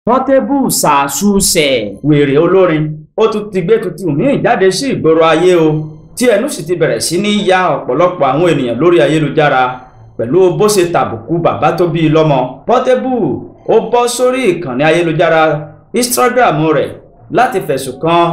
Portable ṣàṣùṣẹ̀ wèrè olórin ó tún ti gbé tuntun míì jáde sí ìgboro ayé o tí ẹnu sì ti bẹ̀rẹ̀ sí ní ya ọ̀pọ̀lọpọ̀ àwọn ènìyàn lórí ayélujára pẹ̀lú bó ṣe tàbùkù bàbá tó bí i lọ́mọ. Portable ó bọ́ sórí ìkànnì ayélujára Instagram rẹ̀ láti fẹ̀sùn kan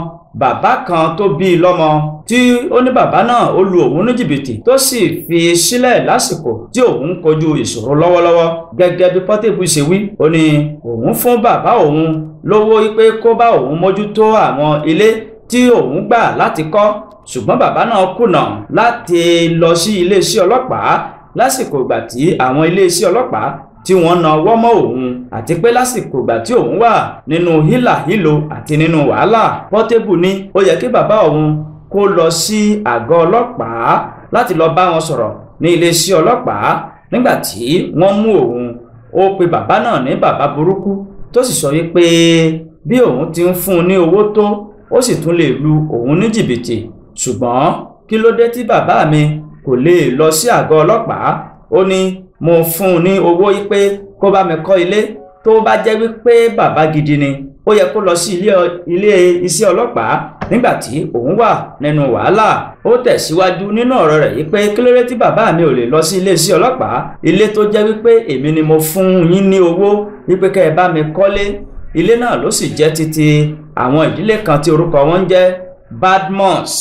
bàbá kan tó bí i lọ́mọ tí ó ní bàbá náà ó lu òun ní jìbìtì tó sì fi sílẹ̀ lásìkò tí òun kojú ìṣòro lọ́wọ́lọ́wọ́. Gẹ́gẹ́ bí Portable ṣe wí, ó ní òun fún bàbá òun lówó pé kó bá òun mójútó àwọn ilé tí òun gbà láti kọ́, ṣùgbọ́n bàbá náà kùnà láti lọ sí iléeṣẹ́ ọlọ́pàá lásìkò ìgbà tí àwọn iléeṣẹ́ ọlọ́pàá tí wọ́n na ọwọ́ mọ́ òun àti pé lásìkò ìgbà tí òun wà nínú hílàhílo àti nínú wàhálà. Portable ní ó yẹ kí bàbá òun kó lọ sí àgọ́ ọlọ́pàá láti lọ bá wọn sọ̀rọ̀ ní iléeṣẹ́ ọlọ́pàá. Nígbà tí wọ́n mú òun, ó pe bàbá náà ní bàbá burúkú tó sì sọ wípé bí òun ti ń fún un ní owó tó ó sì tún lè lu òun ní jìbìtì, ṣùgbọ́n kí ló dé tí bàbá mi kò lè lọ sí àgọ́ ọlọ́pàá. Ó ní mo fún un ní owó pé kó bá mi kọ́ ilé, tó bá jẹ́ wípé bàbá gidi ni ó yẹ kó lọ sí ilé iṣẹ́ ọlọ́pàá nígbà tí òun wà nínú wàhálà. Ó tẹ̀síwájú nínú ọ̀rọ̀ rẹ̀ wípé kí ló dé tí bàbá mi ò lè lọ sí ilé iṣẹ́ ọlọ́pàá, ilé tó jẹ́ wípé èmi ni mo fún yín ní owó wípé kẹ́ ẹ bá mi kọ́lé. Ilé náà ló sì jẹ́ títí àwọn ìdílé kan tí orúkọ wọn ń jẹ́ Badmus.